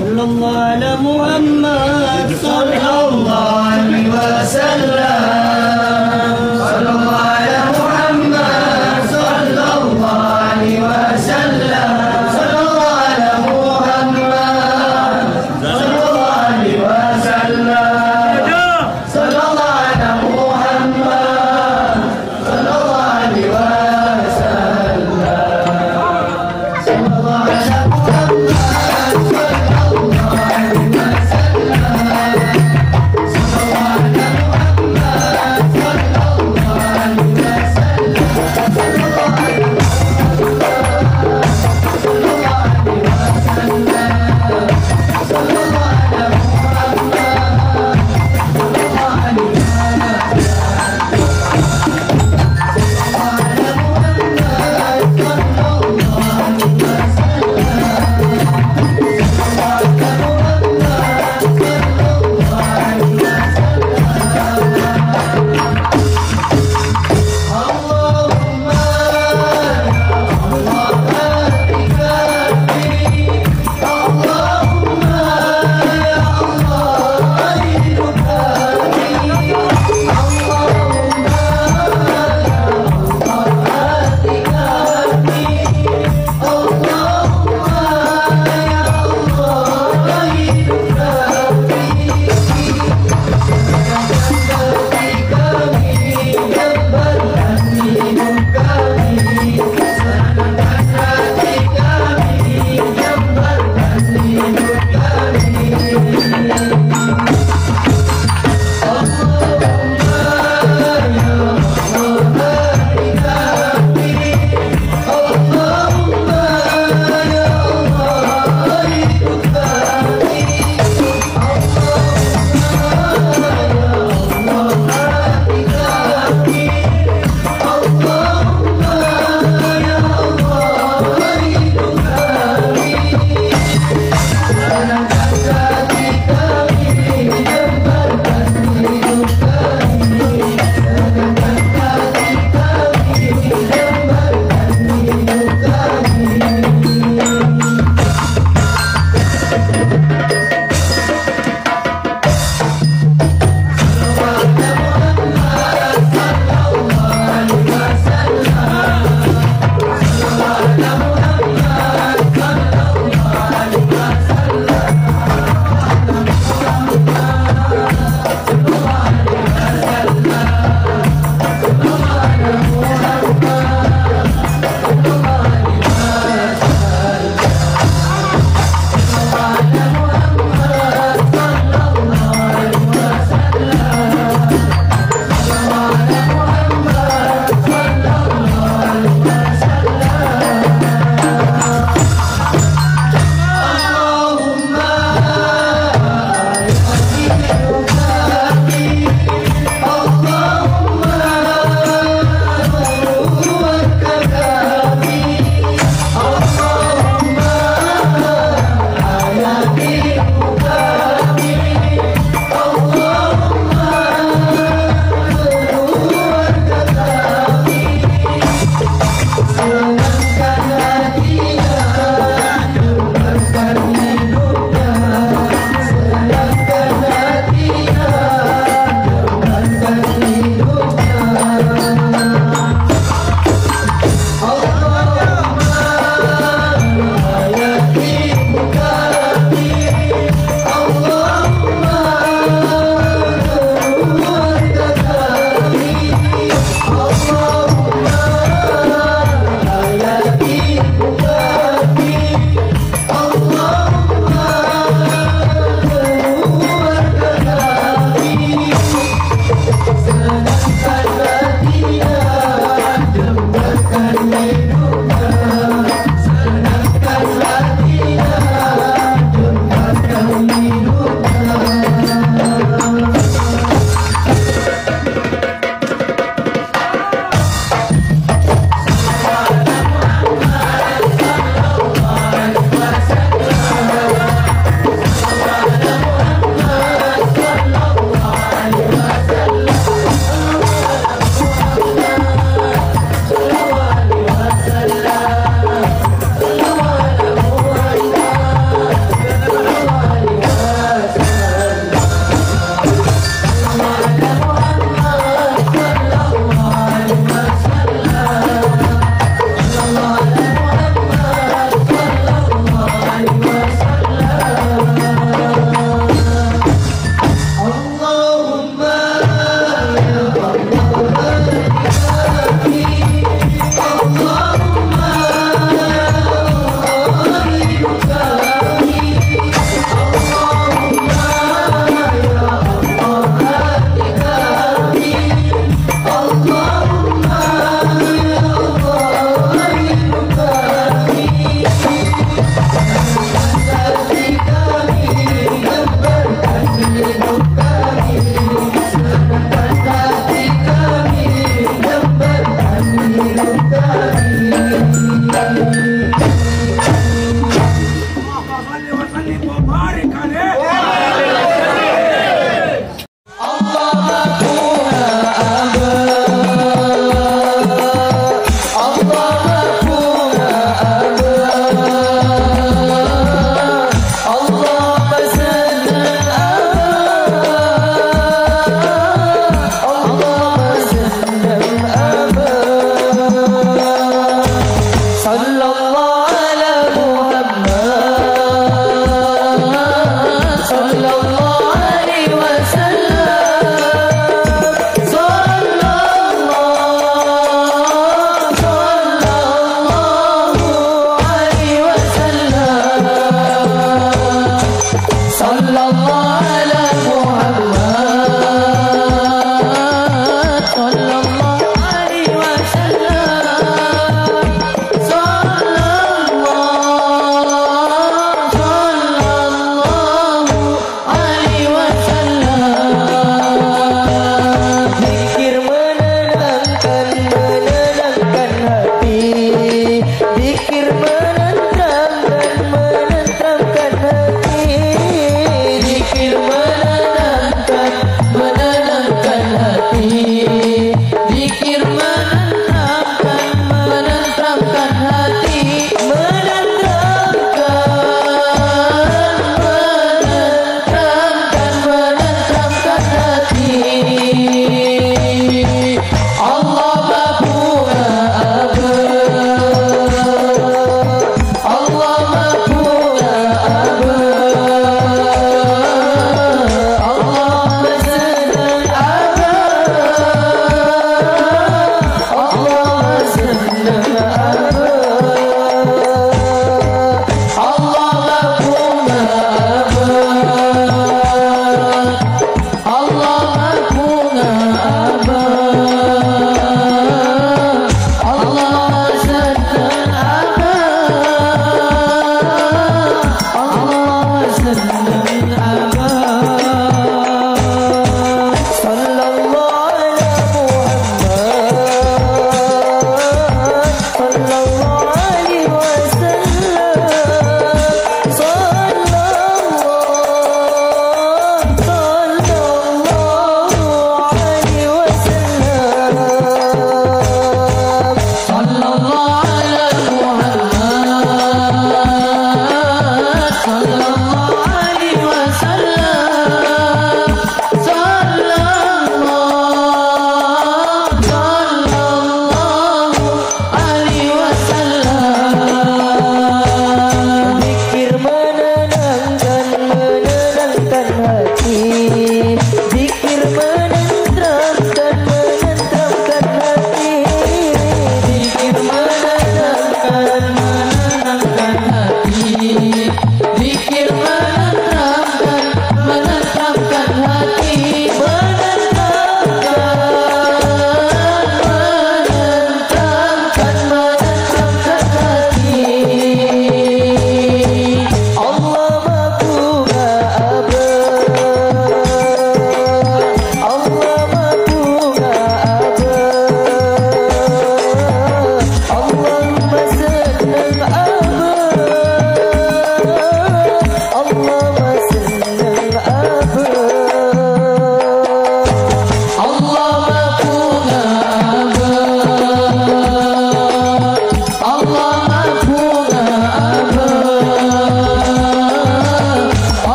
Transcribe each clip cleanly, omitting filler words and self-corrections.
صلى الله على محمد صلى الله عليه وسلم صلى الله على محمد صلى الله عليه وسلم صلى الله على محمد صلى الله عليه وسلم صلى الله على محمد صلى الله عليه وسلم صلى الله على محمد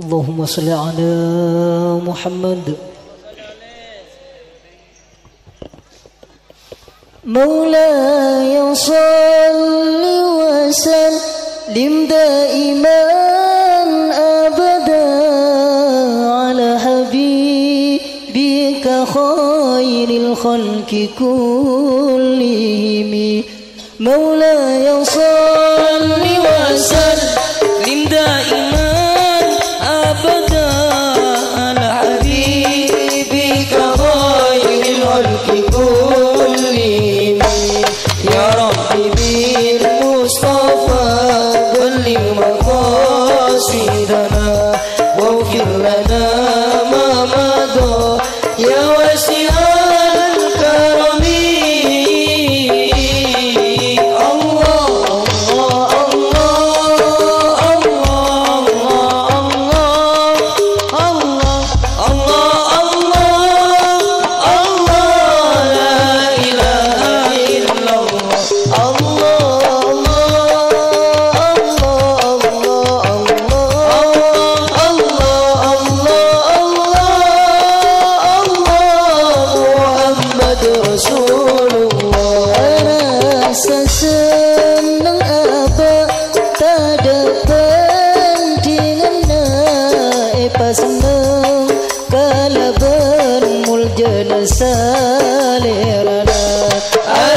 Allahumma salli ala Muhammad. مولاي صل وسلم دائما أبدا على حبيبك خير الخلق كلهم مولاي صل وسلم دائما أبدا على حبيبك خير الخلق كلهم يا ربي بالمصطفى بلغ مقاصدنا واغفر لنا ما مضى يا واسع الكرم senang kala bermuljana salerana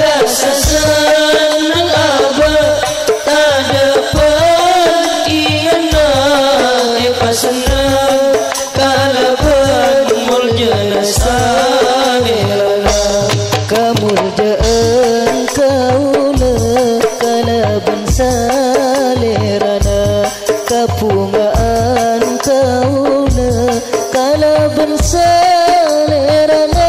rasa senang abah tak dapat diana pas senang kala bermuljana salerana kemuljaan kaula kala ben salerana kepungaan kaula kala bersalerana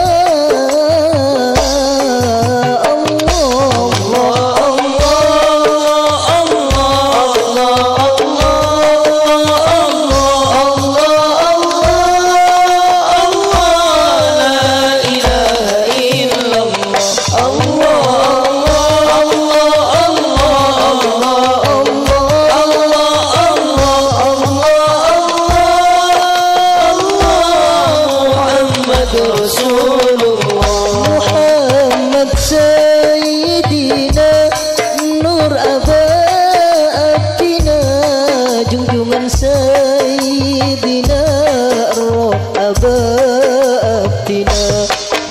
Muhammad Sayyidina Nur Abadina junjungan Sayyidina Roh Abadina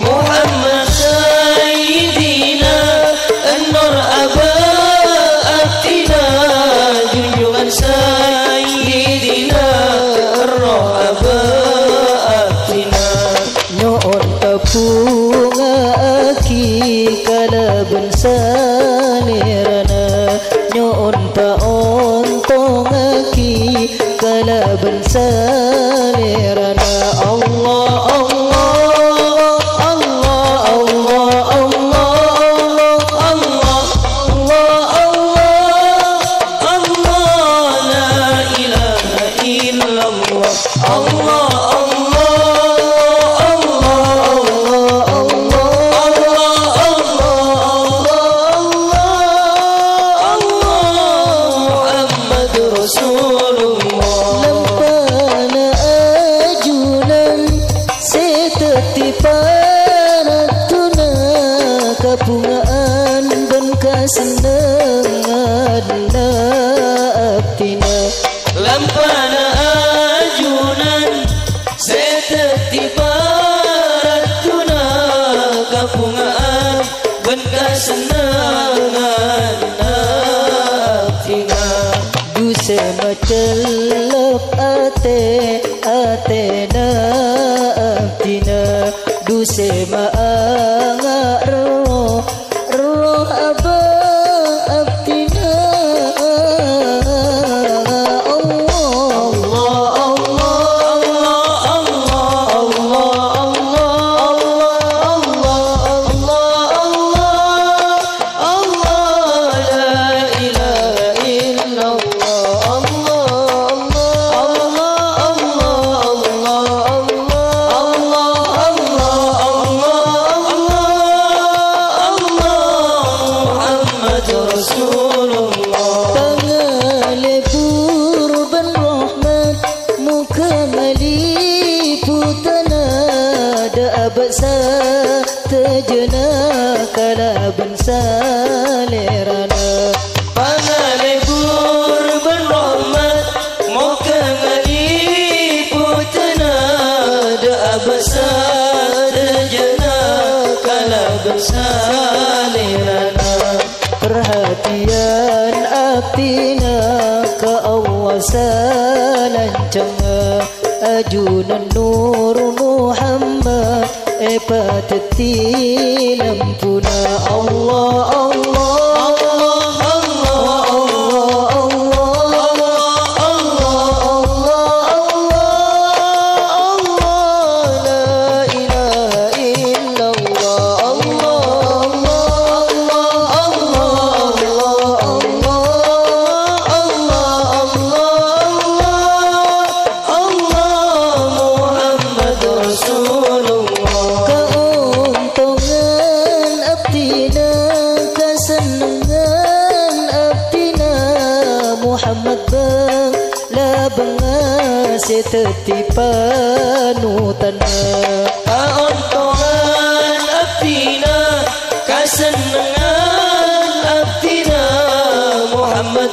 Muhammad Sayyidina Nur Abadina junjungan Sayyidina Roh Abadina nyoon tapunga aki kala ben salerana nyoon paontong aki kala ben salerana Allah Allah Allah Allah Allah Allah Allah Allah la ilaha illallah Allah kepungaan dan kesenangan abdina lampana ajunan setetiparatuna kepungaan dan kesenangan abdina duse macelok atena abdina duse maanga roh abah abdina abad sa tajana kala ben salerana pangalebur berrahmat moga ngaliputana da abasar jana kala bersalerana perhatian aktina ke awasalan canga ajunan nur Muhammad pateti lampuna Allah Allah setetipanutana kaontongan abdina kasenengan abdina Muhammad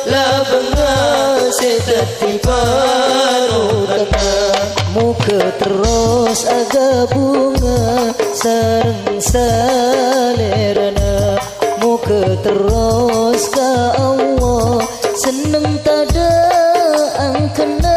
labenga setetipanutana muka terus aga bunga sareng salerana muka terus ka Allah seneng tada angkena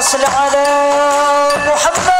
صل على محمد.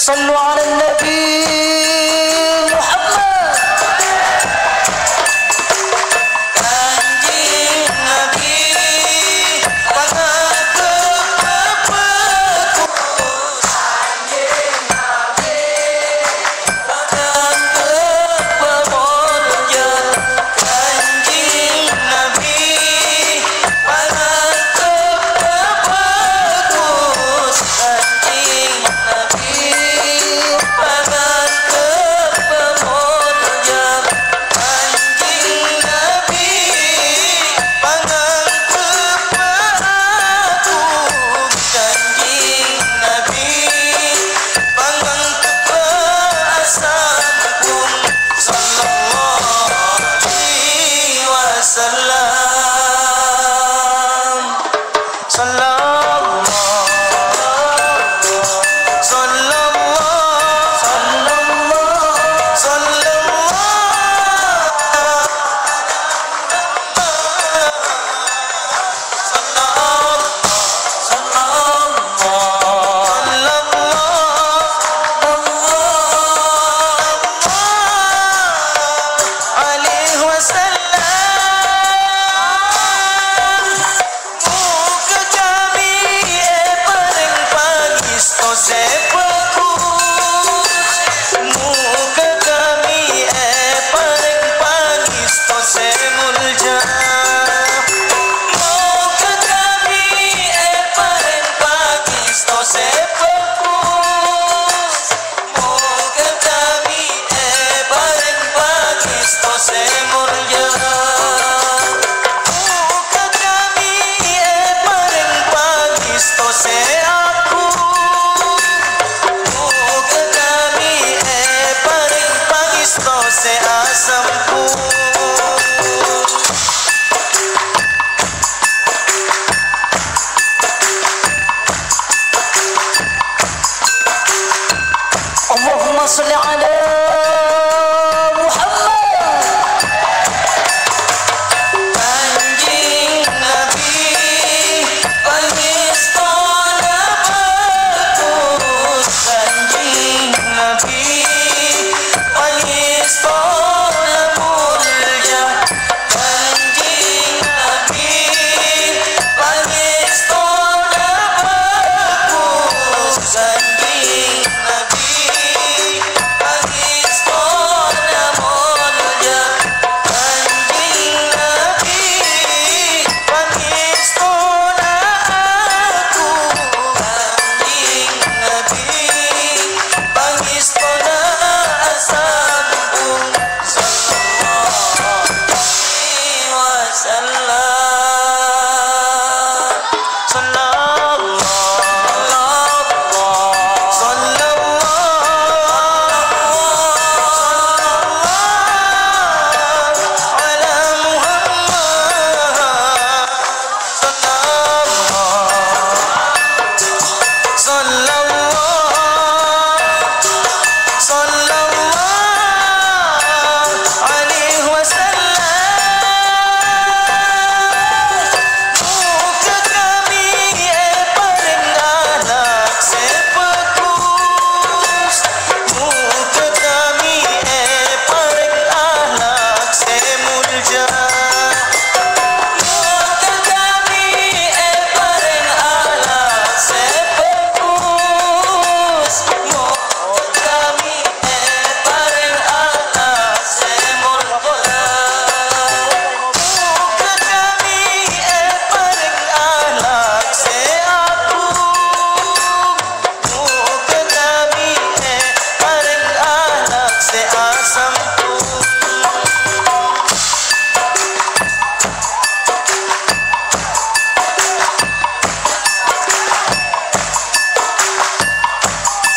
صلوا على النبي محمد. Allahumma salli ala Muhammad.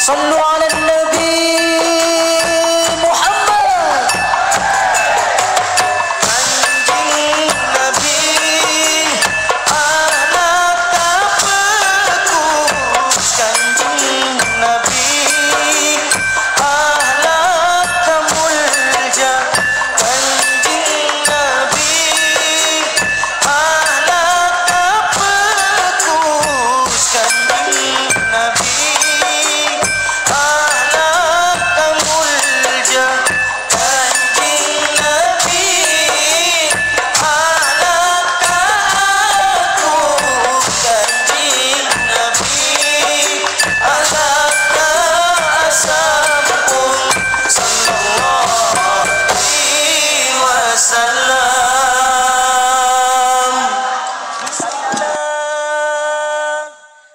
Sallu ala Nabi Muhammad. Anjing Nabi anak tapekus, kanjing Nabi anak tamulja, kanjing Nabi anak tapekus, kanjing Nabi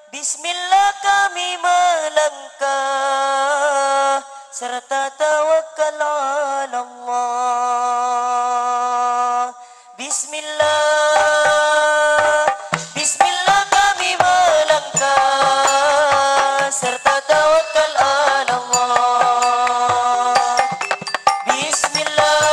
Bismillah kami melangkah serta tawakal ala Allah. Bismillah, Bismillah kami melangkah serta tawakal ala Allah. Bismillah,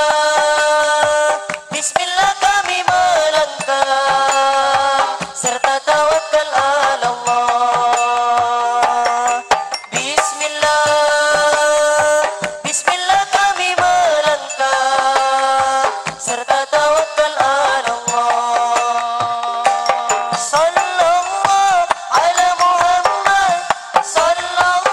Bismillah kami melangkah serta tawakal ala Allah. Sallallahu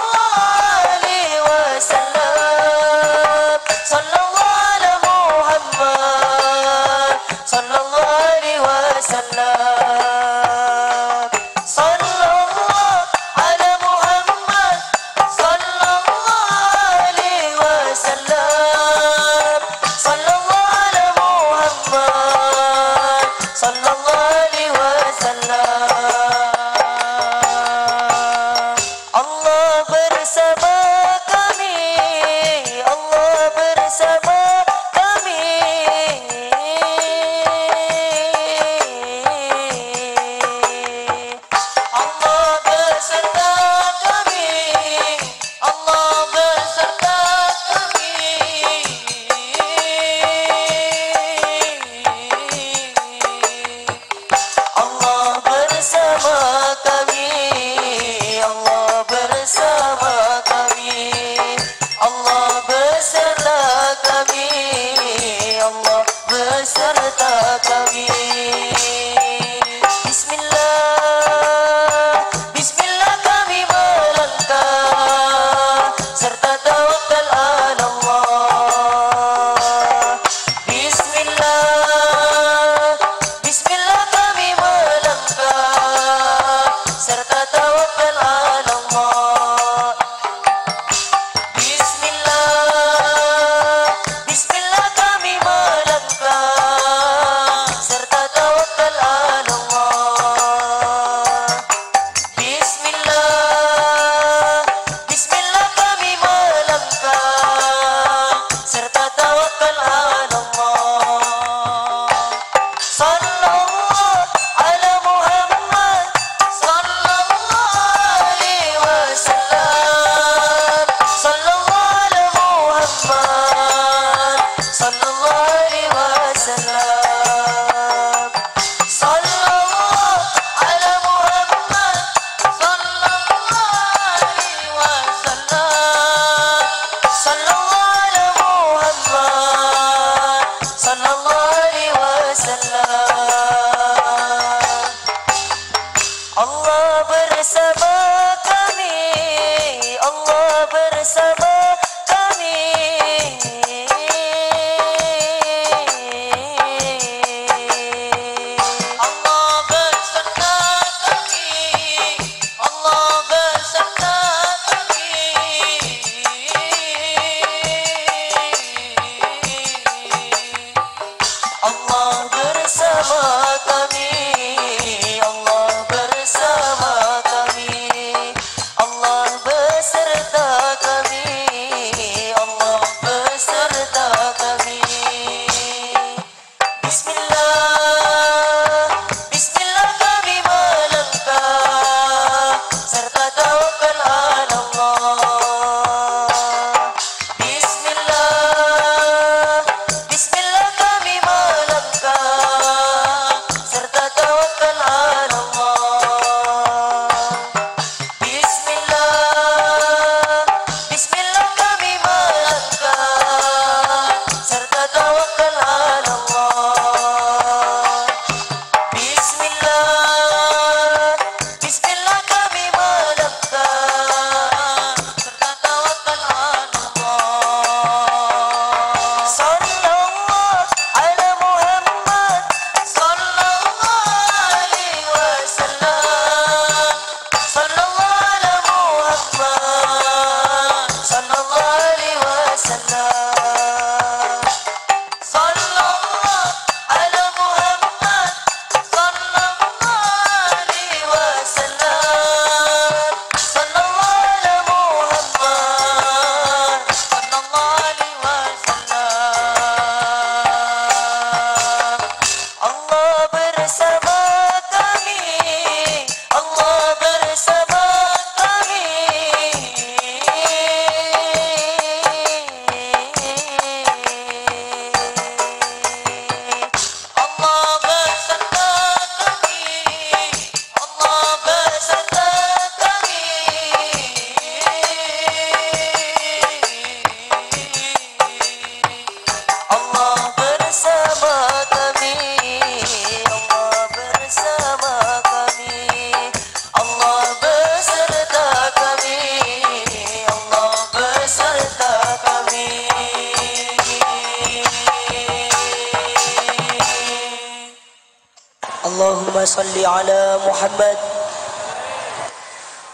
Allahumma salli ala Muhammad.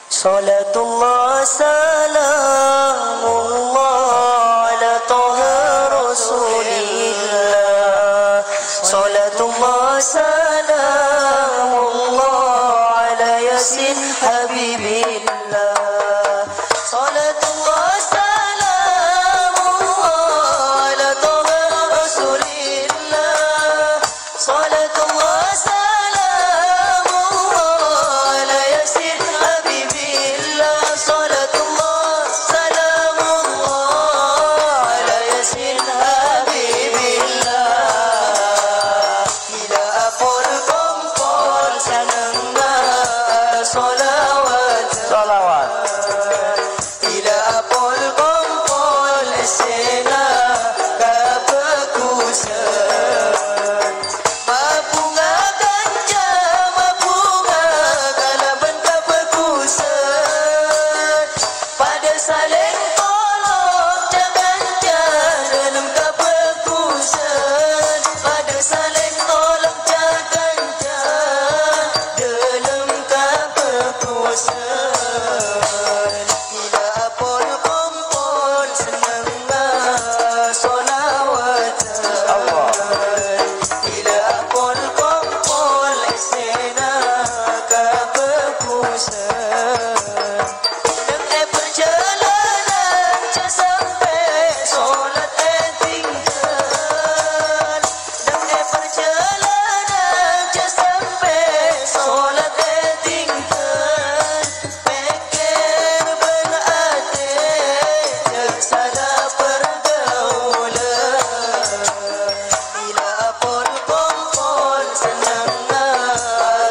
Salatullah salamullah ala Taha Rasulillah. Salatullah salamullah ala Yasin Habibillah. Salatullah salamullah ala Taha Rasulillah. Salatullah salamullah ala Yasin Habibillah. Salatullah salamullah ala Yasin Habibillah. Bila apol kompol sanangga solawat Salawat. Bila apol kompol esena kapakusan Mapunga ganja mapunga kalaban kapakusan Pada saling tolong jangan dalam kapakusan Pada saling tolong jangan dalam kapakusan Bila apol kompol senangga solawat Allah. Bila apol kompol esena kapakusan Dengan perjalanan sampai solat tinggal Dengan perjalanan sampai solat tinggal Pikir berhati salah pergaulan Bila apol kompol senangga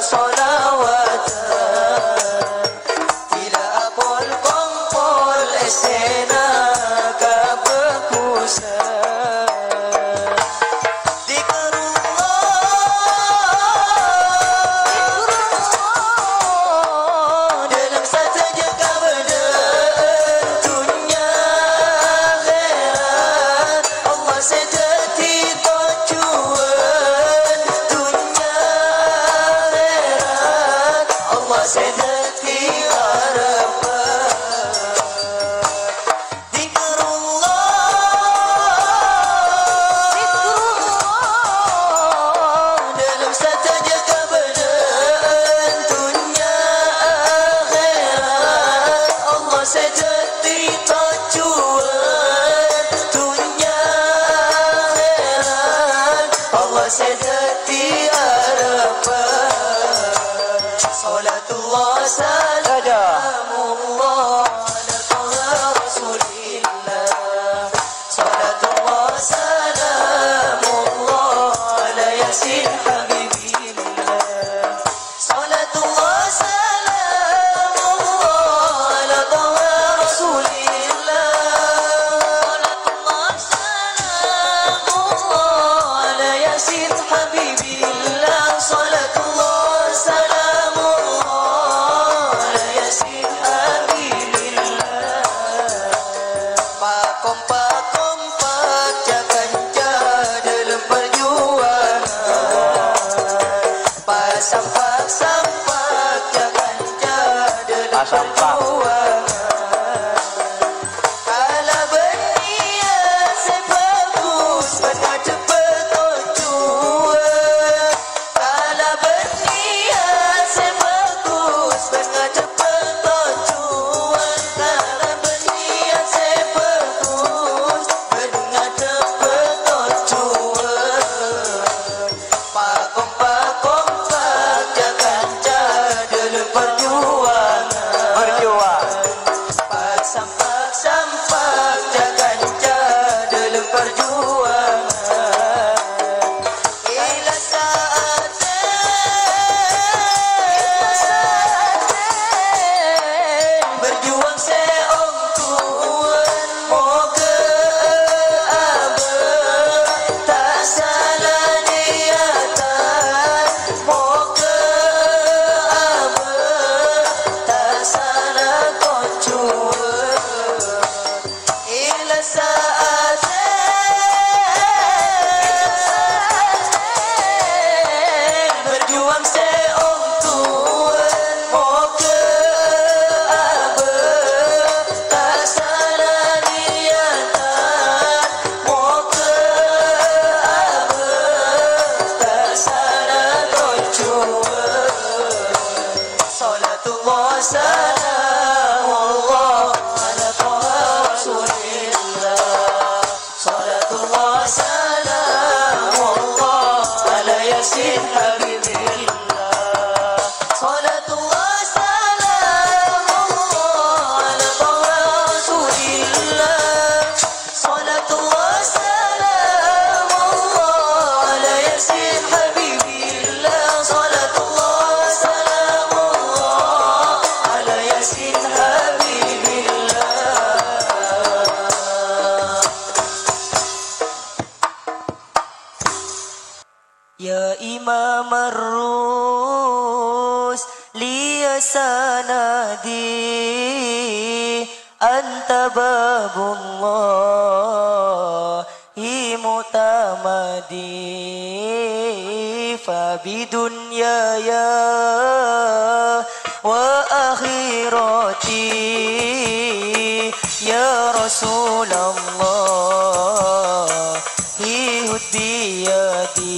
solawatan Bila apol kompol esena kapakusan Zikrullah dalam saja kebenaran dunia akhirat Allah sejati tujuan dunia akhirat Allah sejati harapan Zikrullah dalam saja kebenaran dunia akhirat Allah sejati tujuan dunia akhirat Allah sejati harapan Salatullah salamullah ala Taha Rasulillah. Salatullah salamullah ala Yasin Habibillah. Salatullah salamullah ala Taha Rasulillah. Salatullah salamullah ala Yasin Habibillah. Salatullah salamullah ala Yasin Habibillah. Pakom-pakompak jaga dalam perjuangan Pasampak-sampak jaga dalam Pasampak. perjuangan Kala berniat sebagus benar cepat tujuan Kala berniat sebagus benar cepat tujuan Kala berniat sebagus benar cepat tujuan Pakom-pakompak jaga dalam perjuangan لي سندي أنت باب الله معتمدي فبدنياي وآخرتي يا رسول الله خذ بيدي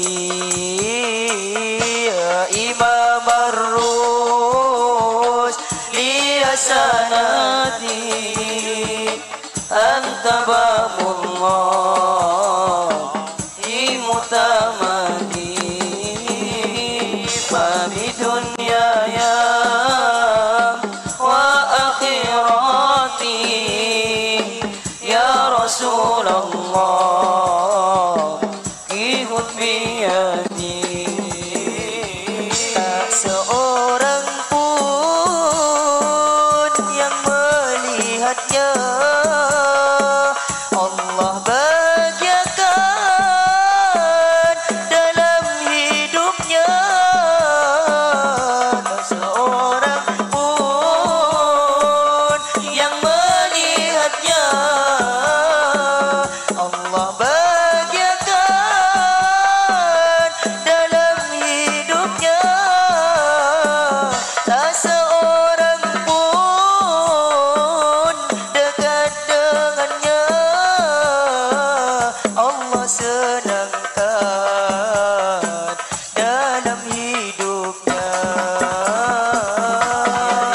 يا إمام الرشد لي سندي أنت باب الله معتمدي فبدنياي وآخرتي يا رسول الله ikut biyadi. Tak seorang pun yang melihatnya, Allah bahagiakan dalam hidupnya. Tak seorang pun yang melihatnya, Allah bahagiakan dalam hidupnya. Tak seorang pun dekat dengannya, Allah senangkan dalam hidupnya.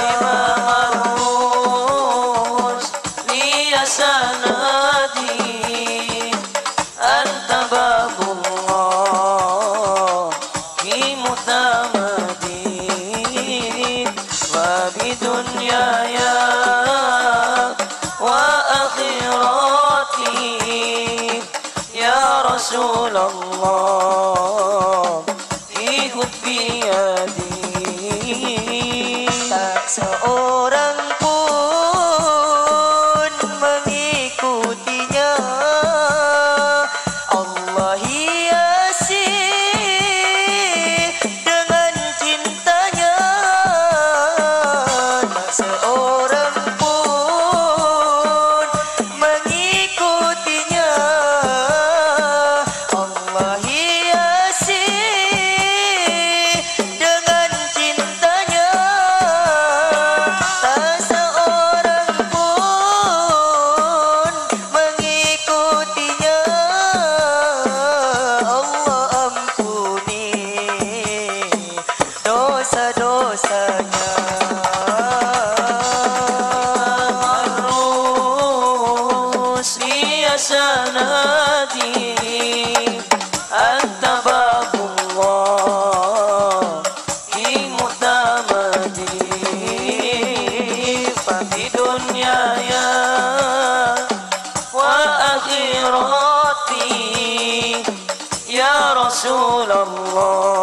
Imam Ar-Rusd li sanadi Anta babullah mutamadi wa bidunyaya wa akhirati ya Rasulullah ikut biyadi. Tak seorang pun mengikutinya, Allah hiasi dengan cintanya. Tak seorang pun mengikutinya, Allah hiasi dengan cintanya. Tak seorang pun mengikutinya, Allah ampuni dosa-dosanya. Ar-Rusd li sanadi Anta babullah mutamadi fabidunyaya wa akhirati ya Rasulullah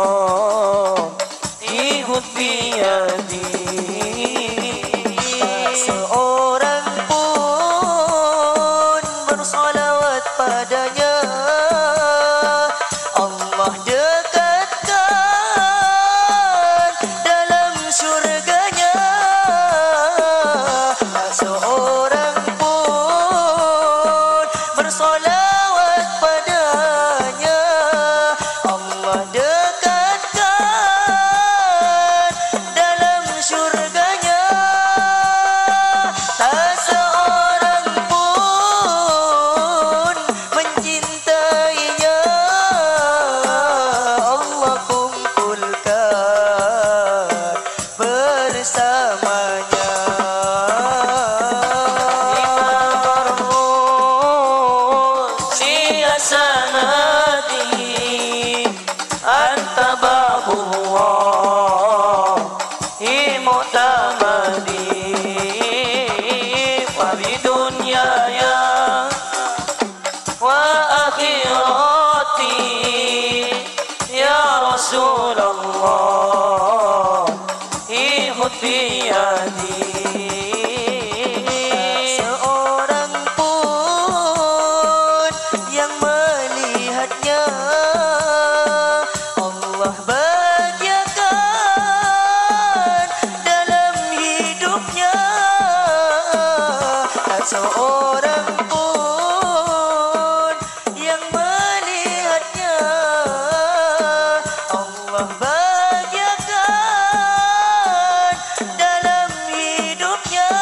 ikut biyadi. Tak seorang pun bersolawat padanya, Allah dekatkan dalam syurganya. Tak seorang pun bersolawat padanya, Allah dekatkan dalam syurganya. Tak seorang pun mencintainya, Allah kumpulkan bersamanya. Imam Ar-Rusd li sanadi Anta babullah mutamadi fabidunyaya wa akhirati ya Rasulullah ikut biyadi. Seorang pun yang melihatnya, Allah seorang pun yang melihatnya Allah bahagiakan dalam hidupnya.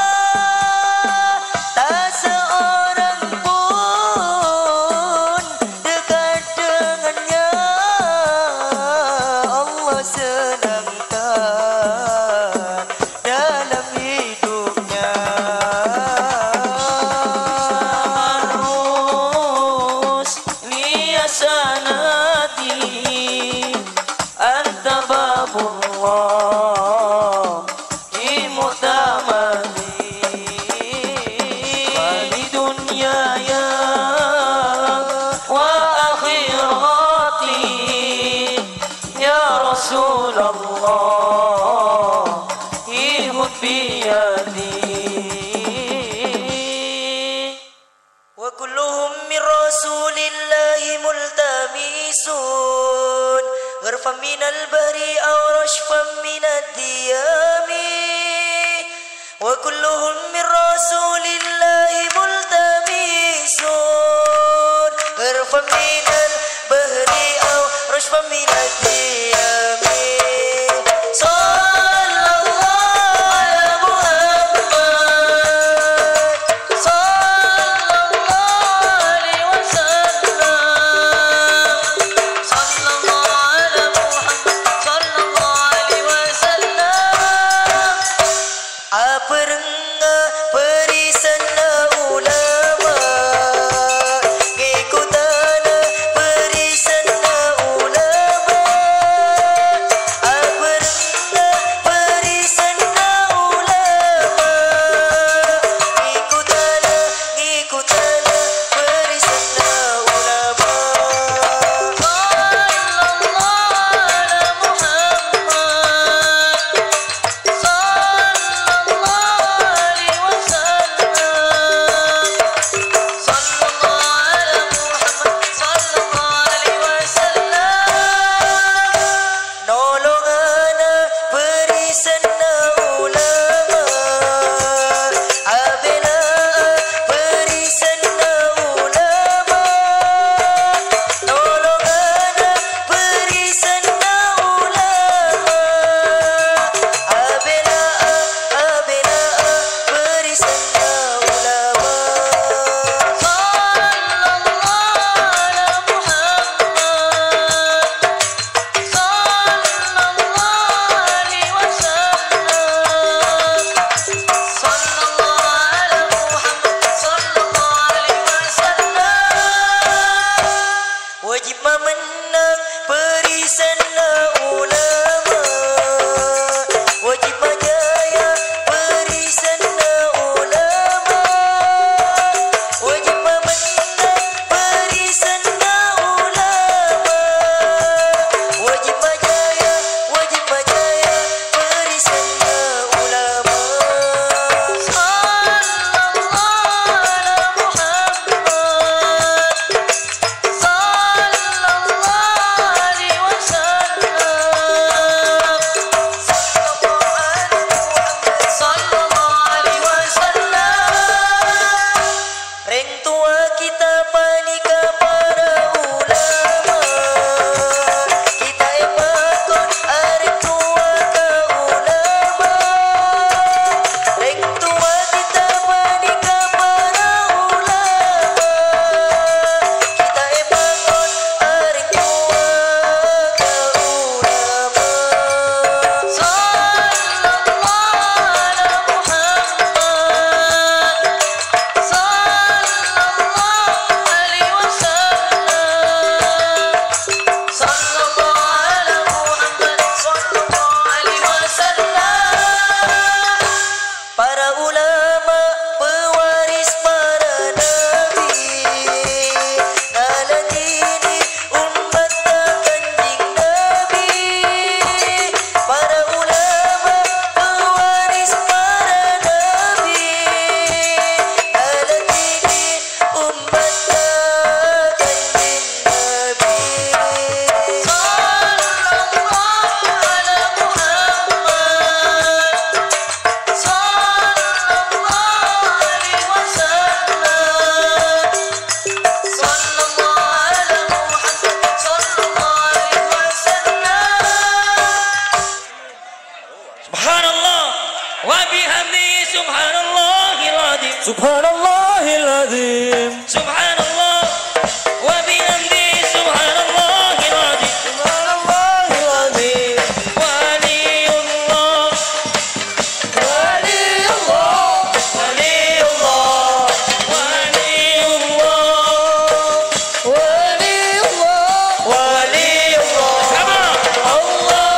Tak seorang pun dekat dengannya Allah senangkan dalam hidupnya. Harus liya sanati anta babullah mu'tamadi di dunyaya wa akhirati ya Rasulullah ihud biyadi. Wa kulluhum min rasulillahi multamisun gharfan minal bahri aw rashfan minad diyami. Wa kulluhum min rasulillahi multamisun gharfan minal bahri aw rashfan minad diyami. Sallallahu ala Muhammad, sallallahu alaihi wasallam, sallallahu ala Muhammad, sallallahu alaihi wasallam. Aperinga perisana ulama ngikutana perisana ulama Subhanallahil azim. Subhanallah wa bihamdi subhanallahil azim. Subhanallahil azim. Waliullah waliullah waliullah waliullah waliullah. Sama. Allah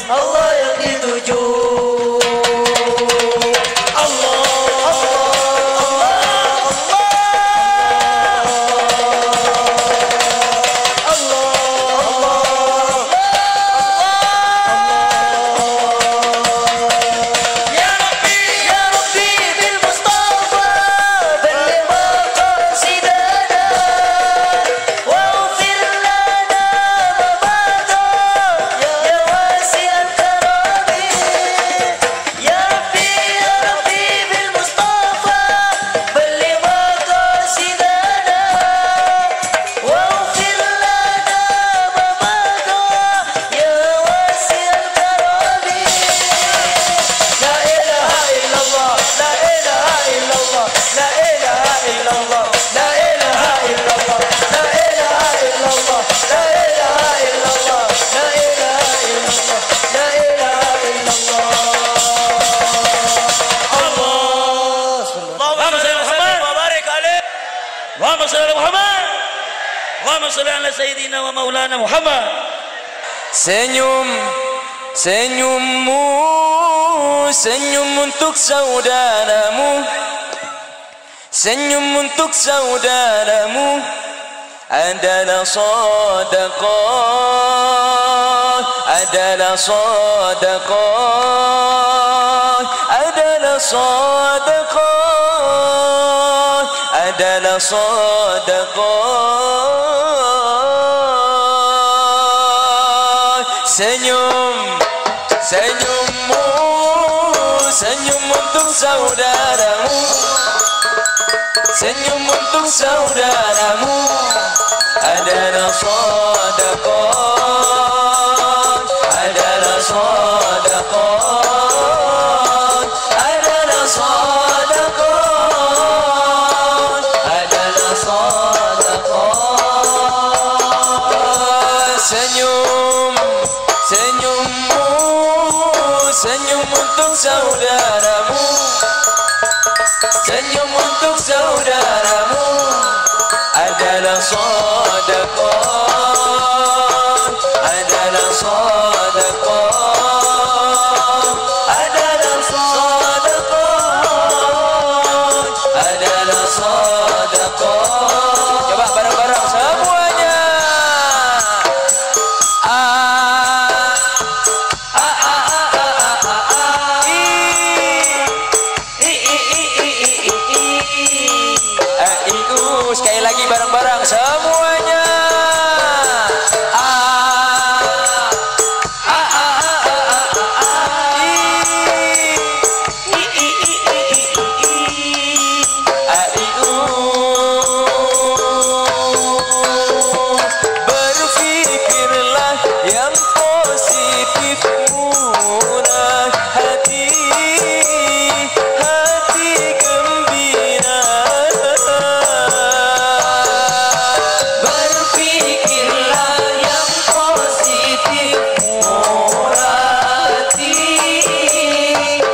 Allah Senyum, senyummu, senyum untuk saudaramu, senyum untuk saudaramu adalah sedekah, adalah sedekah, adalah sedekah, adalah sedekah. Senyum, senyummu, senyum untuk saudaramu, senyum untuk saudaramu adalah sedekah, adalah sedekah, adalah sedekah, adalah sedekah. Senyum senyum, senyummu, senyum untuk saudaramu, senyum untuk saudaramu adalah sedekah, adalah sedekah, adalah sedekah, adalah sedekah. Coba bareng-bareng semuanya. Sekali lagi bareng-bareng semuanya. Berfikirlah yang positif, murah hati, hati gembira. Berfikirlah yang positif, murah hati,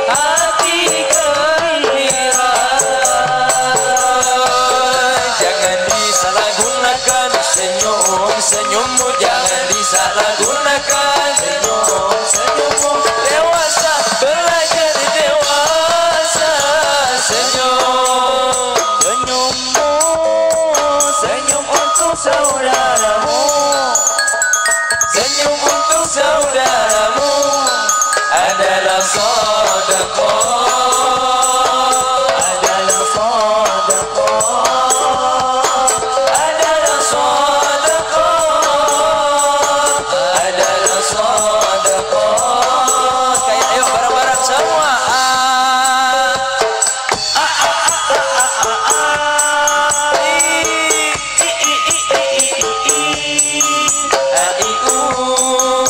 hati gembira. Jangan disalahgunakan senyum, senyummu jangan disalahgunakan senyum, senyummu. Dewasa belajar dewasa, senyum, senyummu, senyum untuk saudaramu, senyum untuk saudaramu adalah sedekah, adalah sedekah, adalah sedekah, adalah sedekah. Kayak ayo bareng-bareng semua.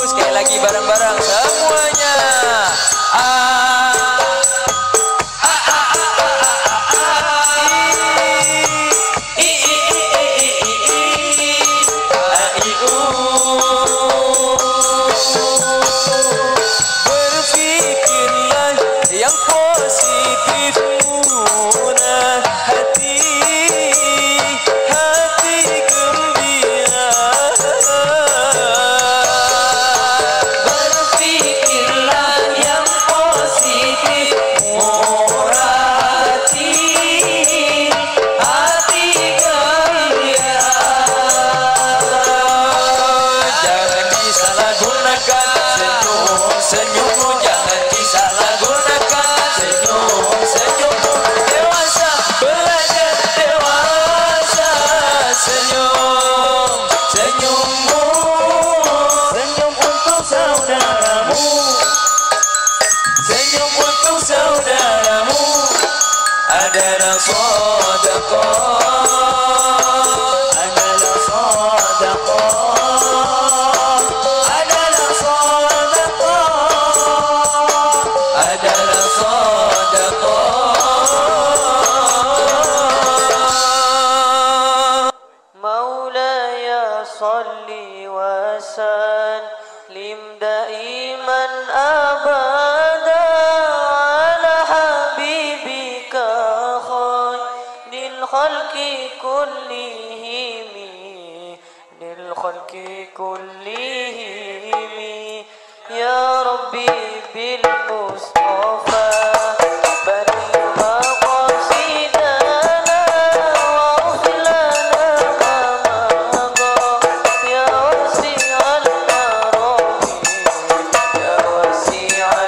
Sekali lagi bareng-barang semuanya. Berfikirlah yang positif, murah hati, hati gembira. Berfikirlah yang positif, murah hati, hati gembira. Jangan disalahgunakan senyum, senyummu jangan disalahgunakan senyum, senyummu. Dewasa belajar dewasa, senyum, senyummu, senyum untuk saudaramu, senyum untuk saudaramu adalah sedekah, adalah sedekah, adalah sedekah, adalah sedekah. Maulaya salli wa sallim daiman abada ala habibika khairil khalqi kullihim, lil khalqi kullihim. Ya Rabbi bil Mustafa bani maqasidana waghfir lana ma madha ya wasi'al karami, ya wasi'al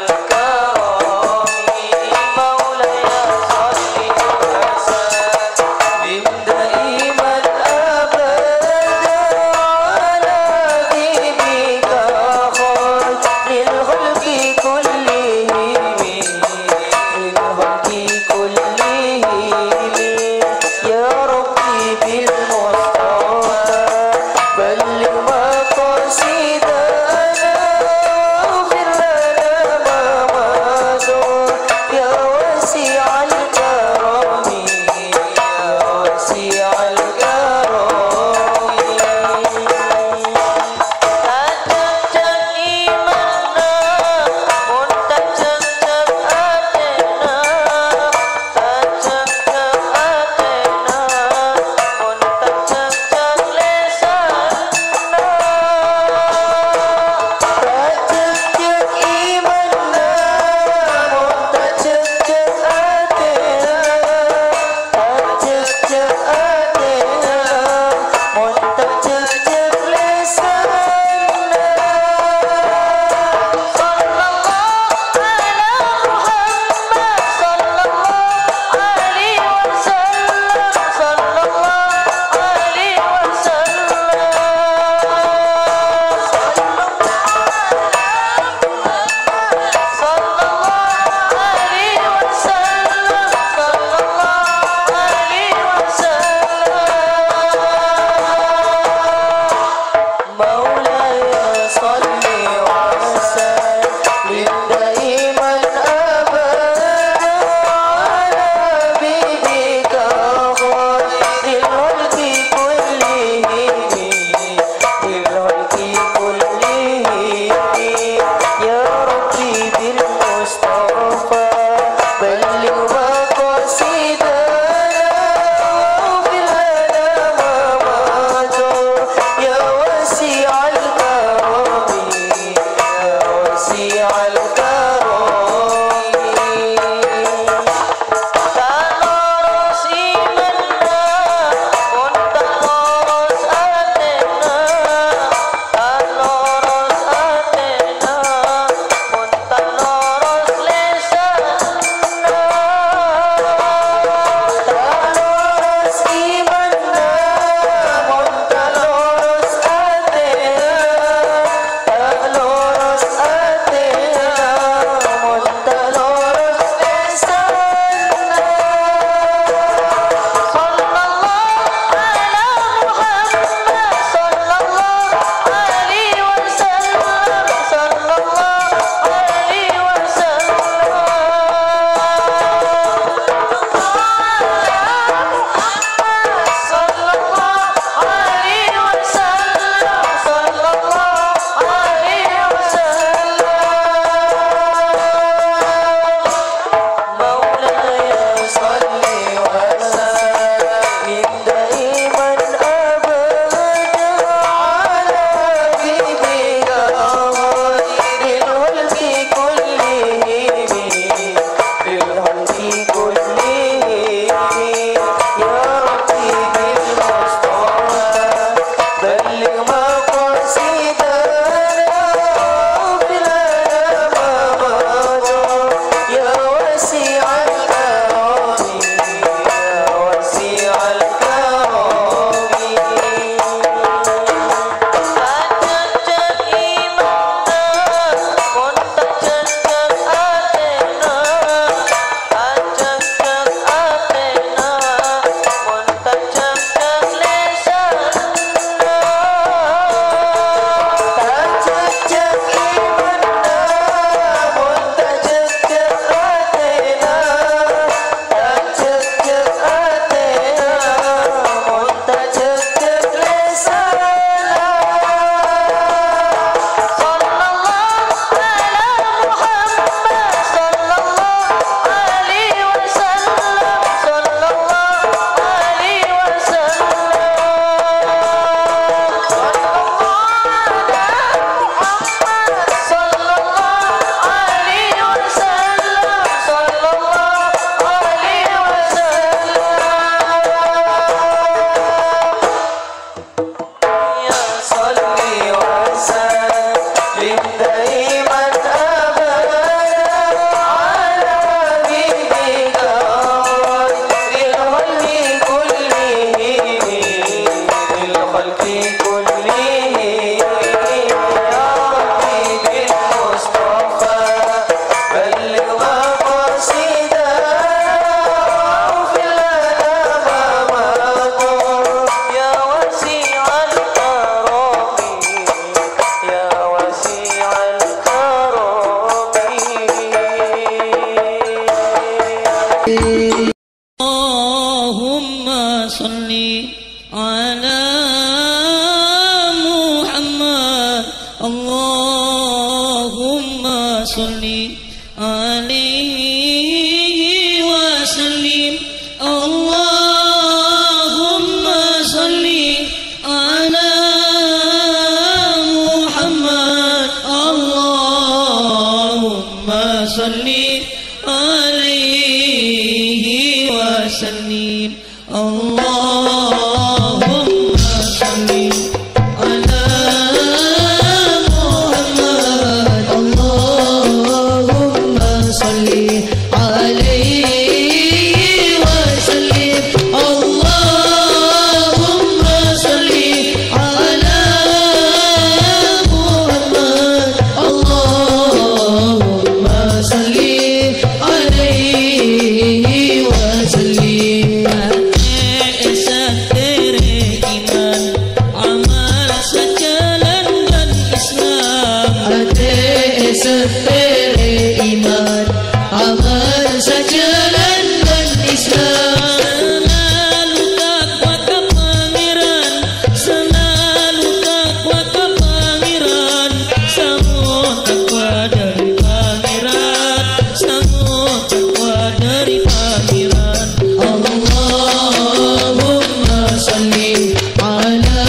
Allahumma sholli alaihi wa sallim. Allahumma sholli ala Muhammad. Allahumma sholli alaihi wa sallim. Allahumma sholli ala Muhammad. Allahumma sholli alaihi wa sallim. Allahumma sholli ala Muhammad. Allahumma sholli alaihi wa sallim. Esa tere iman amal sejalan dan Islam. Esa tere iman amal sejalan dan Islam. Selalu takwa ke pangeran, selalu takwa ke pangeran. Semua takwa dari pangeran, semua takwa dari pangeran. Allahumma sholli ala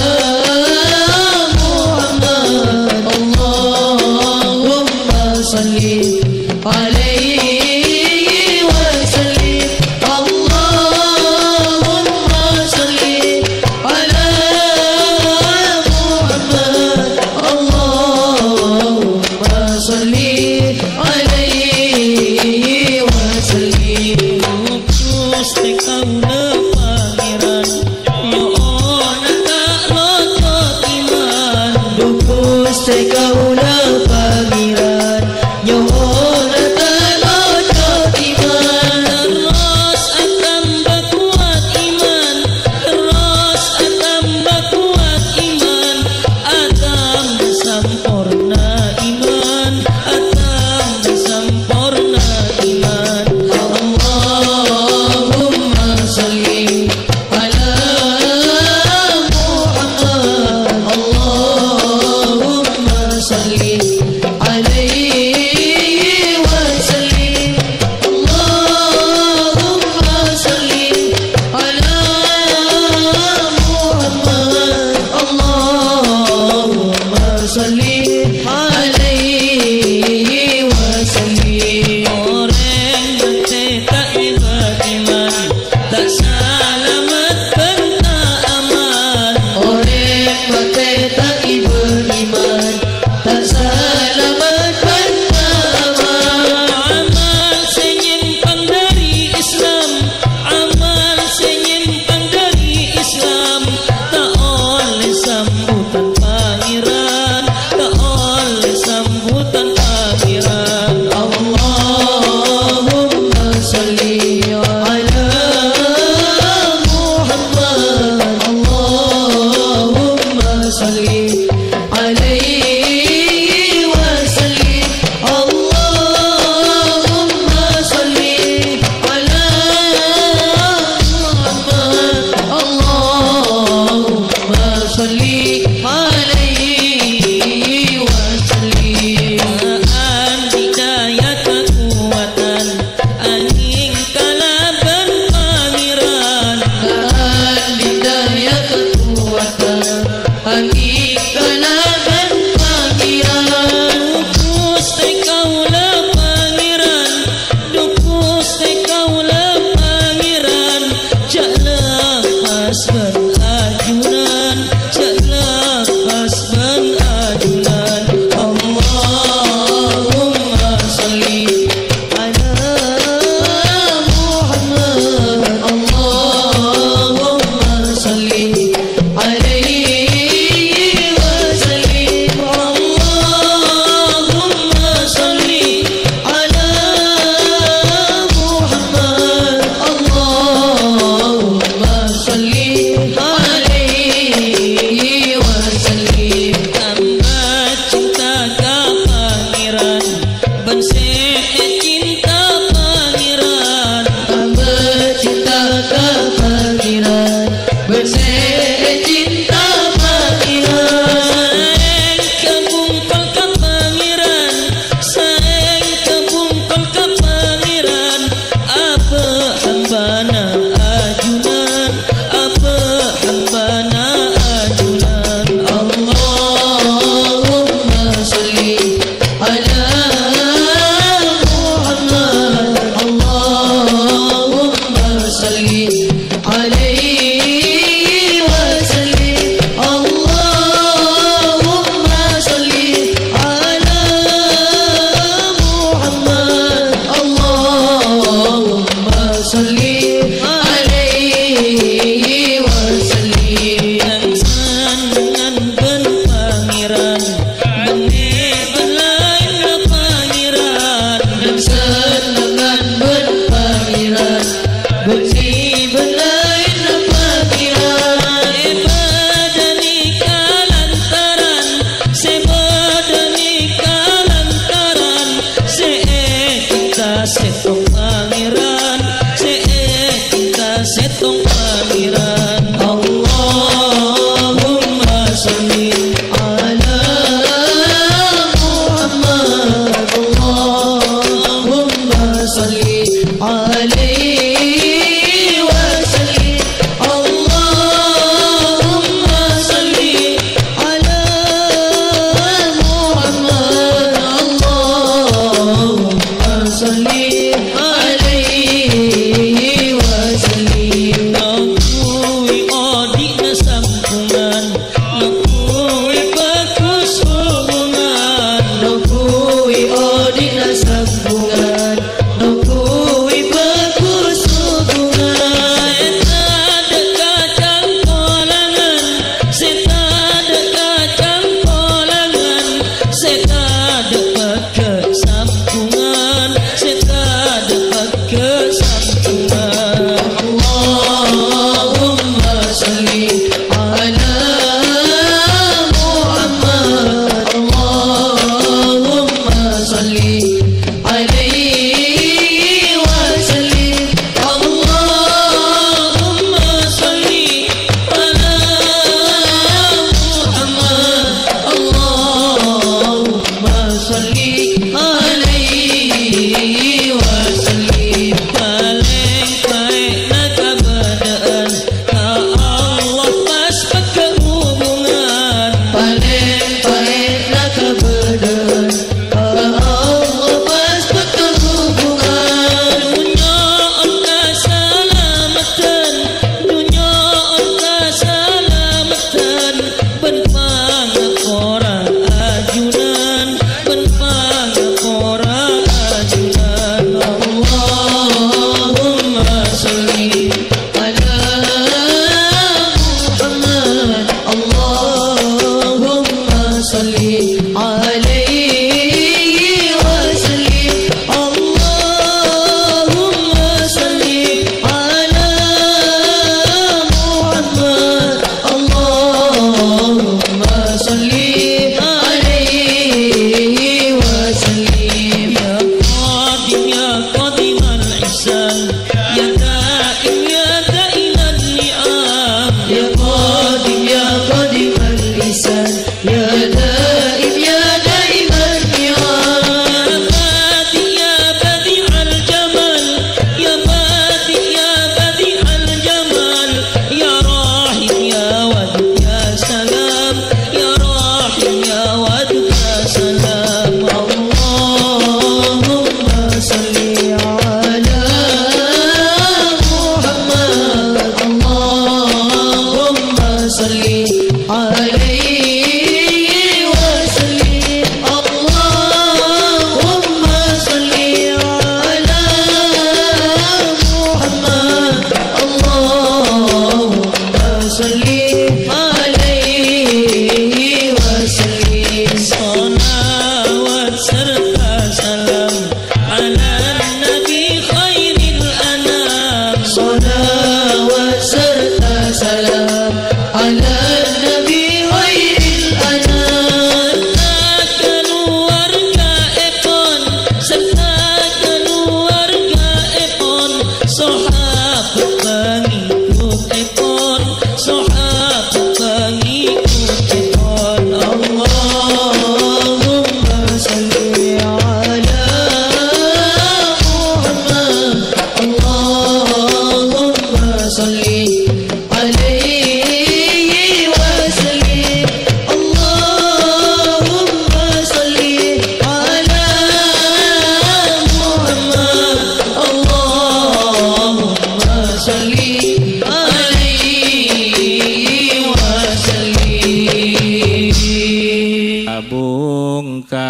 Muhammad. Allahumma sholli alaihi wa sallim. Allahumma sholli ala Muhammad. Allahumma sholli alaihi wa sallim. Gusti kaula pangeran nyoona karo iman. Gusti kaula pangeran nyoona karo iman. Terus tambah kuat iman, terus tambah kuat iman. Tambah sempurna iman, tambah sempurna iman. Allahumma sholli ala Muhammad. Allahumma sholli ala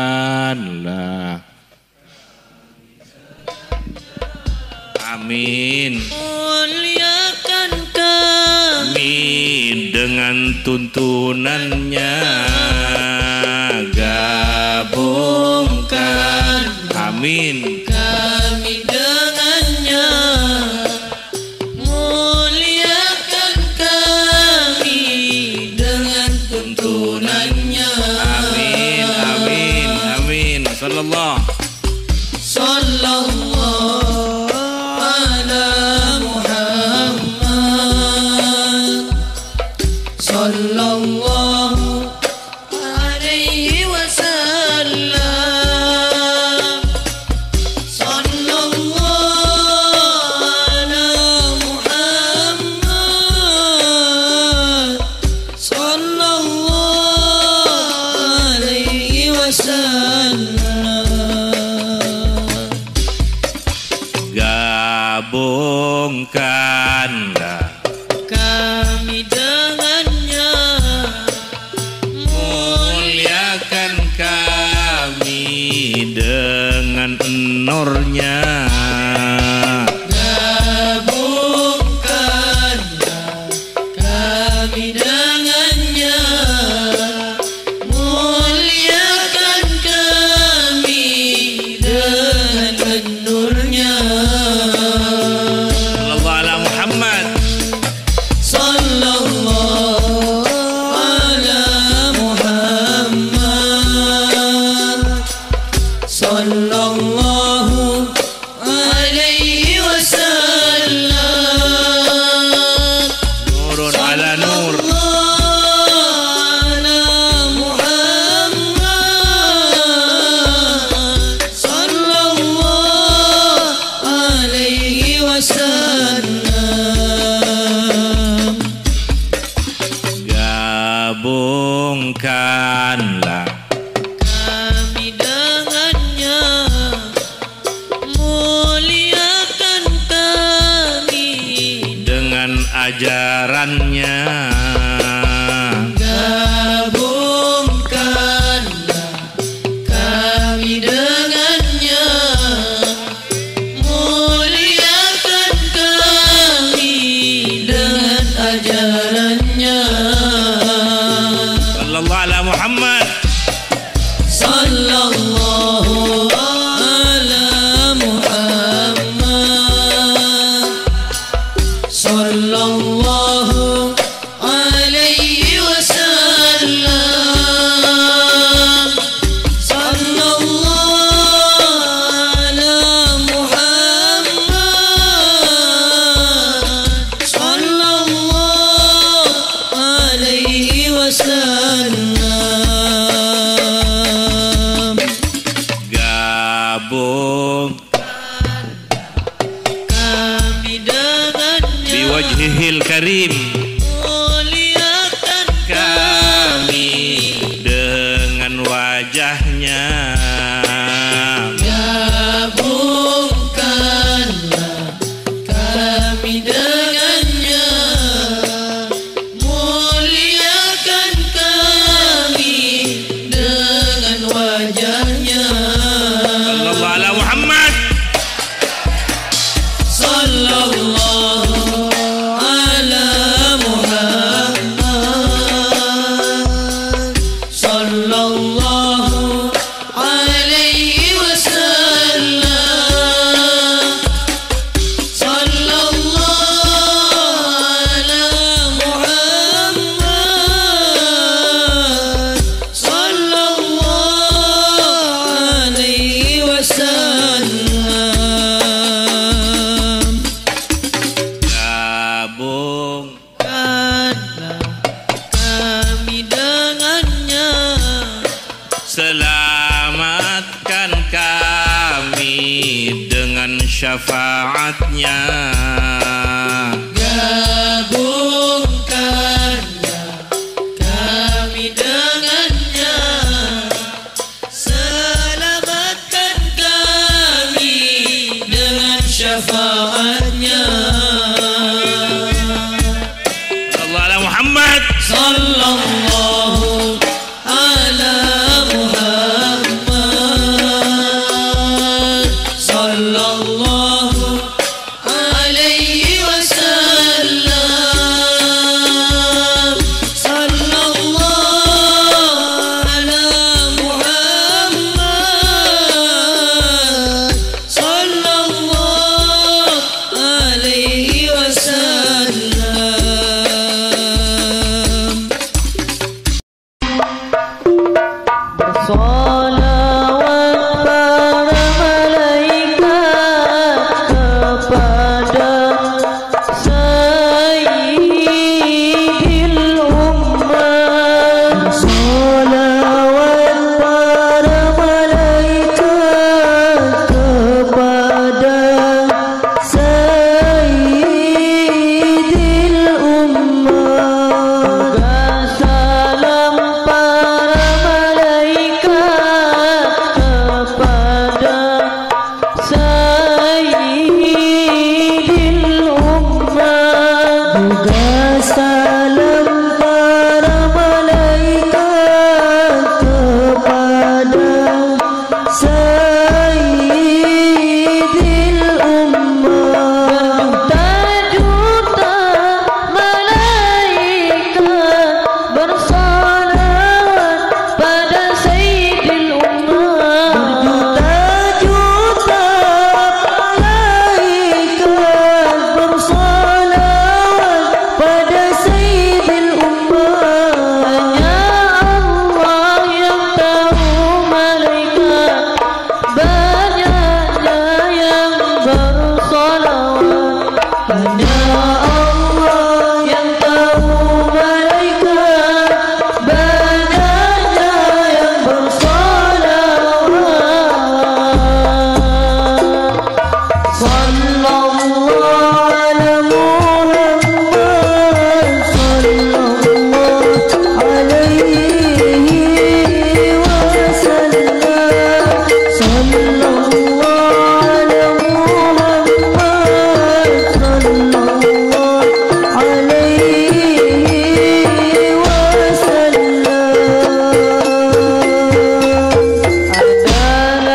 Kabungkanlah. Amin. Muliakan kami Dengan tuntunannya, gabungkan. Amin. kami dengannya, muliakan kami dengan tuntunannya. Amin, amin, amin. Sallallahu. Sallallahu ala Muhammad, sallallahu alaihi wasallam, sallallahu ala Muhammad, sallallahu alaihi wasallam. Gabungkanlah Kami dengannya, muliakan kami dengan nurnya. gabungkanlah kami dengannya, muliakan kami dengan nurnya. Sallallahu ala Muhammad. Sallallahu ala Muhammad, sallallahu alaihi wasallam, Nurun ala nur. sallallahu ala Muhammad, kami dengannya, muliakan kami dengan ajarannya. Sallallahu ala Muhammad. Sallallahu ala Muhammad. Sallallahu alaihi wasallam. Sallallahu ala Muhammad. Sallallahu alaihi wasallam. Gabung Kami dengannya, biwajhihil karim, muliakan kami dengan wajahnya. Gabungkanlah kami dengannya, muliakan kami dengan wajahnya. Sallallahu ala Muhammad. Sallallahu ala Muhammad. Sallallahu alaihi wasallam. Sallallahu ala Muhammad. Sallallahu alaihi wasallam. Gabungkanlah Kami dengannya, selamatkan kami dengan syafaatnya. gabungkanlah kami dengannya, selamatkan kami dengan syafaatnya. Sallallahu ala Muhammad. Sallallahu ala Muhammad. Sallallahu alaihi wasallam. Sallallahu ala Muhammad. Sallallahu alaihi wasallam. Salawat para malaikat kepada Sayyidil Ummah. Salawat para malaikat kepada Sayyidil Ummah. Salam para malaikat kepada Sayyidil Ummah. Juga salam para malaikat kepada Sayyidil Ummah. Juta-juta malaikat bersalawat pada Sayyidil Ummah. Berjuta-juta malaikat bersalawat pada Sayyidil Ummah. Hanya Allah yang tahu malaikat banyaknya yang bersalawat. Hanya Allah yang tahu malaikat banyaknya yang bersalawat. Sallallahu ala Muhammad. Sallallahu alaihi wasallam. Sallallahu ala Muhammad. Sallallahu alaihi wasallam. Adana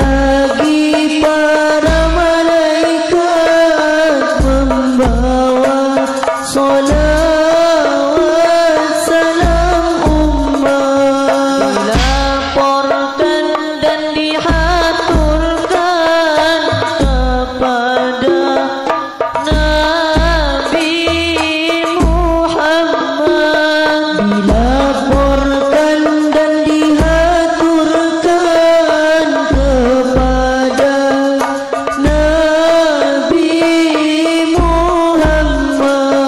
lagi para malaikat membawa salawat salam ummah, dilaporkan dan dihaturkan kepada Nabi Muhammad, dilaporkan dan dihaturkan kepada Nabi Muhammad.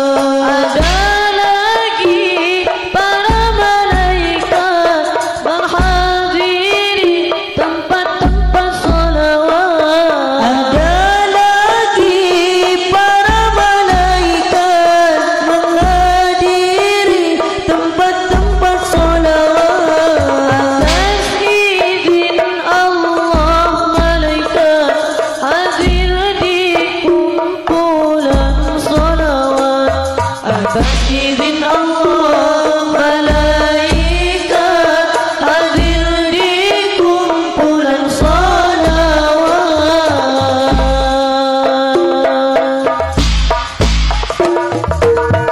Ada lagi para malaikat menghadiri tempat-tempat salawat. Ada lagi para malaikat menghadiri tempat-tempat salawat. Atas izin Allah malaikat hadir di kumpulan salawat. Atas izin Allah malaikat hadir di kumpulan salawat.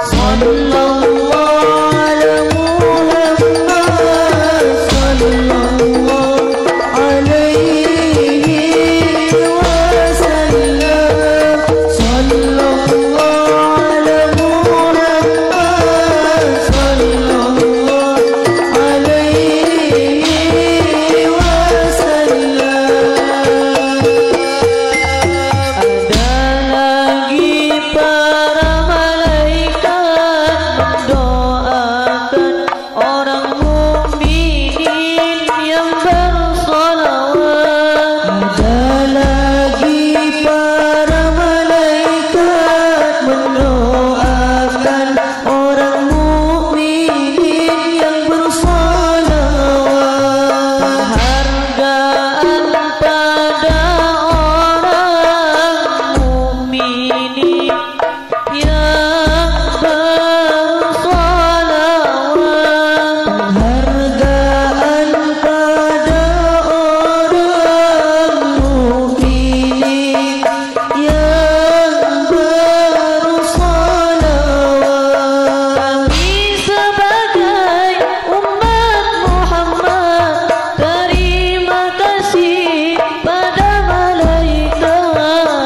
Sallallahu ala Muhammad, sallallahu alaihi wasallam. Sallallahu ala Muhammad, sallallahu alaihi wasallam. Ada lagi para malaikat mendoakan orang mukminin yang bersolawat. Ada lagi para malaikat mendoakan orang mukminin yang bersolawat. Penghargaan pada orang mukminin yang bersolawat. Penghargaan pada orang mukminin yang bersolawat. Kami sebagai umat Muhammad terima kasih pada malaikat.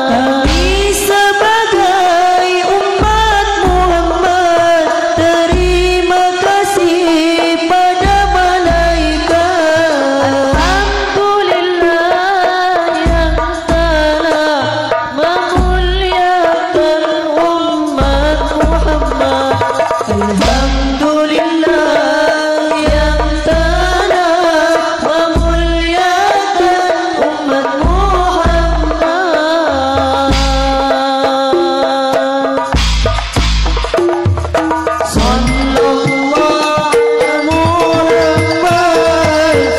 Kami sebagai umat Muhammad terima kasih pada malaikat. Alhamdulillah yang telah memuliakan umat Muhammad. Alhamdulillah yang telah memuliakan umat Muhammad. Sallallahu Muhammad,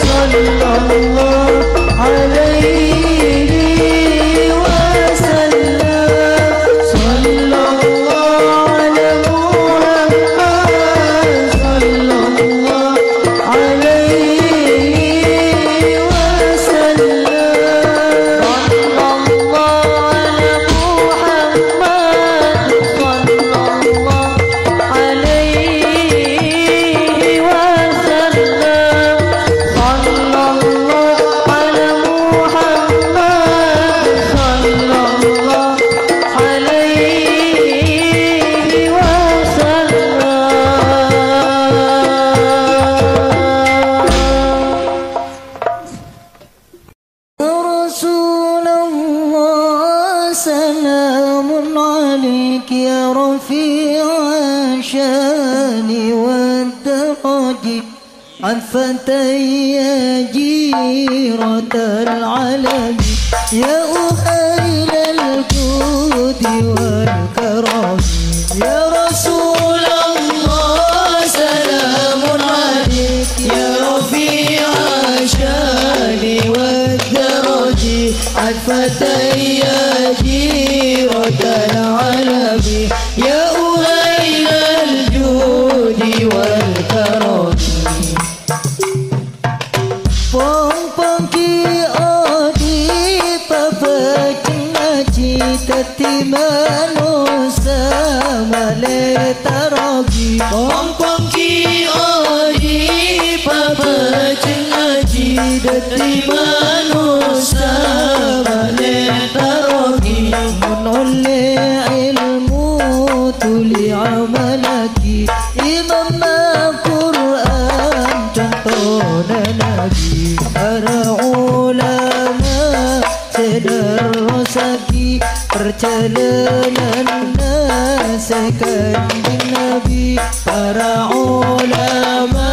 sallallahu alaihi wasallam. Sallallahu ala Muhammad, sallallahu alaihi wasallam. Sallallahu ala Muhammad, sallallahu alaihi wasallam. Sallallahu ala Muhammad, sallallahu alaihi wasallam. Ya Rasulullah, salamun alaik ya rafi'a syani wa daraji. عفتي يا جيرة العلم يا أهيل الجود والكرم. يا رسول الله سلام عليك يا رفيع الشان والدرج. عفتي يا جيرة العلم يا أهيل الجود والكرم. Pong pong ki odi dadi manusia male tarogi Pompong ki odi papa cengaji dadi manusia bale tarogi menoleh ilmu tuli amalaki imam Al-Quran contoh nabi para ulama sedar rosaki perjalanan nasekan Nabi para ulama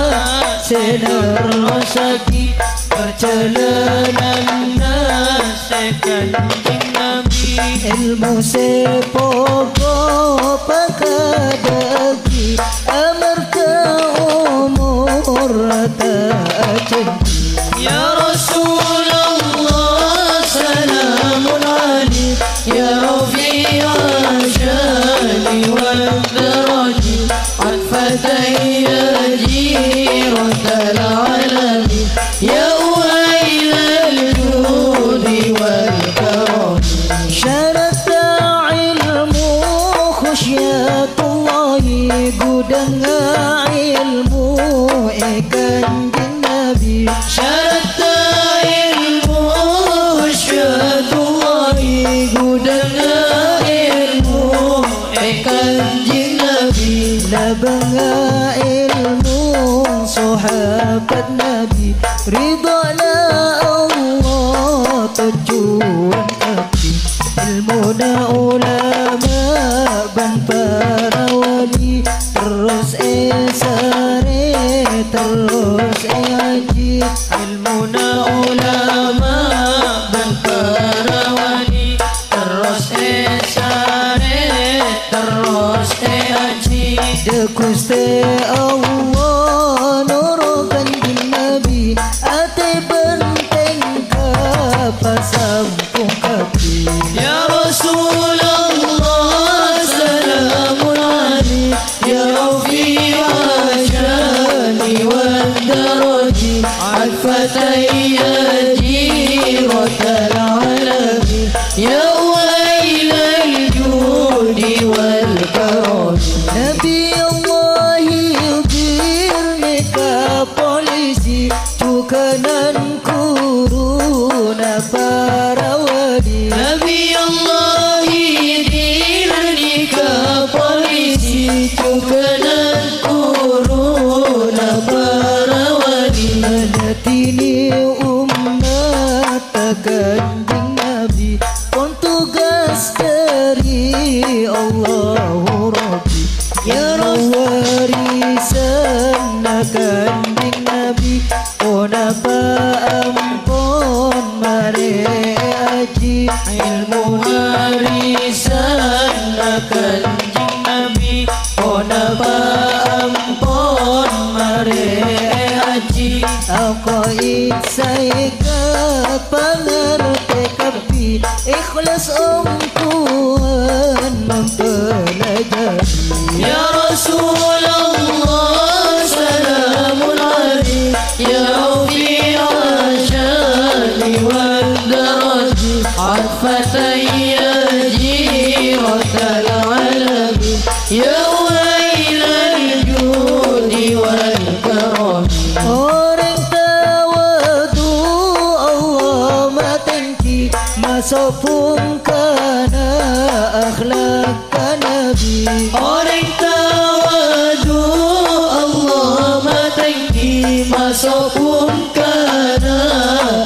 sedar rosaki perjalanan nasekan Nabi ilmu sepoko pakadagi amarka umur tak Ya Rasulullah salamun alaik Ya Rafi'a syani wal daraji Atfatayya jiratal alamin Ya uhailal judi wal karami syarat ilmu khusyatullahi gudang ilmu ikan Nabi Syarat ilmu syatullahi gudang ilmu kanjeng Nabi labang ilmu sahabat Nabi ridwana Allah tujuan hati ilmu na ulama ban para wali terus esare terus haji ilmuna ulama dan para wali terus esare terus haji de Gusti Allah nurukan din Nabi ate benteng kapasampung kapi Ya Rasulullah salamun alaik Ya Rafi'a syani wal daraji Al-Fatayya jiratal alamin Ya wailal judi wal karami Nabi Allah yugir ka polisi cukanan kuruna para wali Nabi Allah hidir nikah polisi cukanan kuruna para wali Manatini umat kanding Nabi pun tugas dari Allahu Rabbi ya warisan kanding Nabi pun apa ampun mare aji ilmu warisan kanjeng Nabi pun apa ampun mare haji aku saya pengerti kapi ikhlas umpuan mempelajari Ya Rasulullah salamun alaik Ya Rafi'a syani wal daraji Atfatayya jiratal alamin Ya wailal judi wal karami orang tawadu Allah matengki masopun kana akhlak Nabi Orang tawadu Allah matengki masopun kana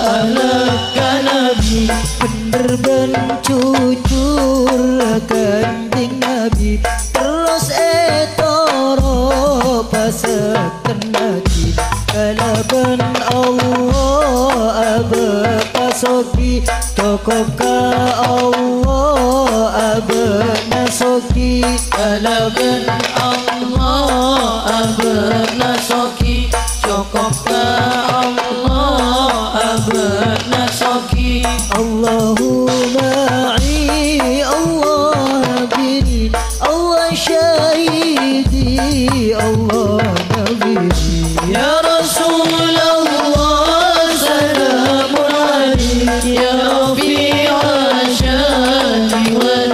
ahlak Nabi bener ben jujur kanding Nabi terus etoro pasaken Nabi kalaban Allah abad pasoki cukup ka Allah abad nasoki kalaban Allah abad nasoki cukup ka Allah abad nasoki Allahumma Allah bini Allah syahidi Allah nabiri Ya Rasulullah salamun alaik Ya Rafi'a syani wal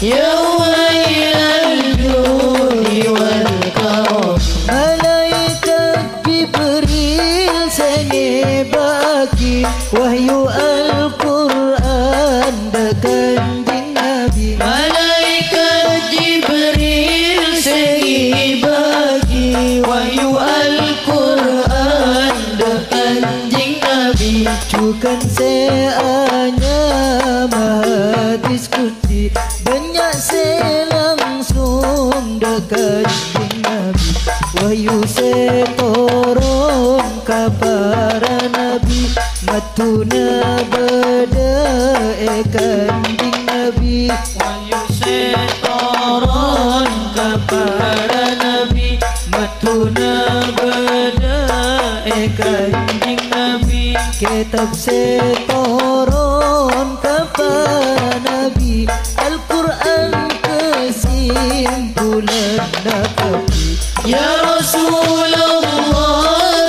يا ويل الجود والكرم Malaikat Jibril seni bagi wahyu Al-Quran dekat Nabi. Malaikat Jibril seni bagi wahyu Al-Quran dekat Nabi. Cukan seanya maha diskusi banyak selangsung dekat Nabi. Wahyu seturun kepada Nabi matuna beda kanjeng Nabi. Wahyu seturun kepada Nabi matuna beda kanjeng Nabi. Kitab seturun kepada Nabi Al-Quran kesimpulan Nabi. Ya Rasulullah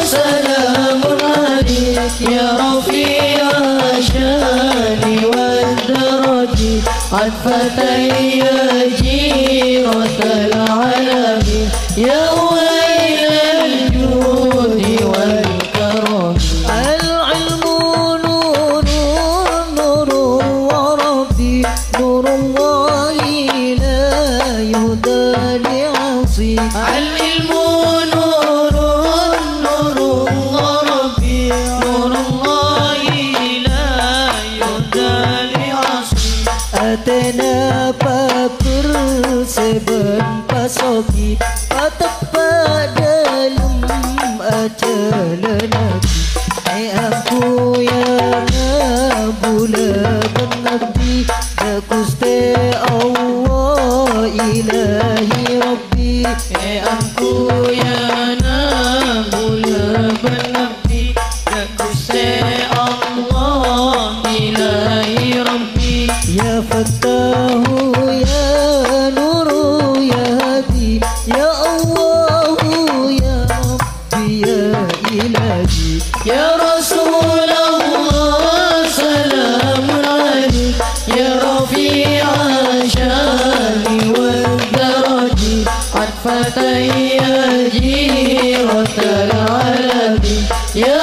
salamun alaik ya rafi'a syani wal daraji atfatai ya jiratal alami ya wailal judi wal karam. Al-ilmu nurun nurun wa rabbi nurullahi la yudali asi. العلم نور نور ربي نور الله لا يدال عصي. Atena papur seben pasoki patepat dalam acala Nabi. Aku yang bula benabdi Dakuste Allah ilahi Rabbi. Aku ya nabula benabdi Dakuste Allah ilahi Rabbi. Ya Fattahu ya Nuru ya Hadi ya Allahu ya Rabbi ya Ilahi. Ya Rasulullah salamun alaik ya rafi'a syani wal daraji atfatai ya jiratal alami ya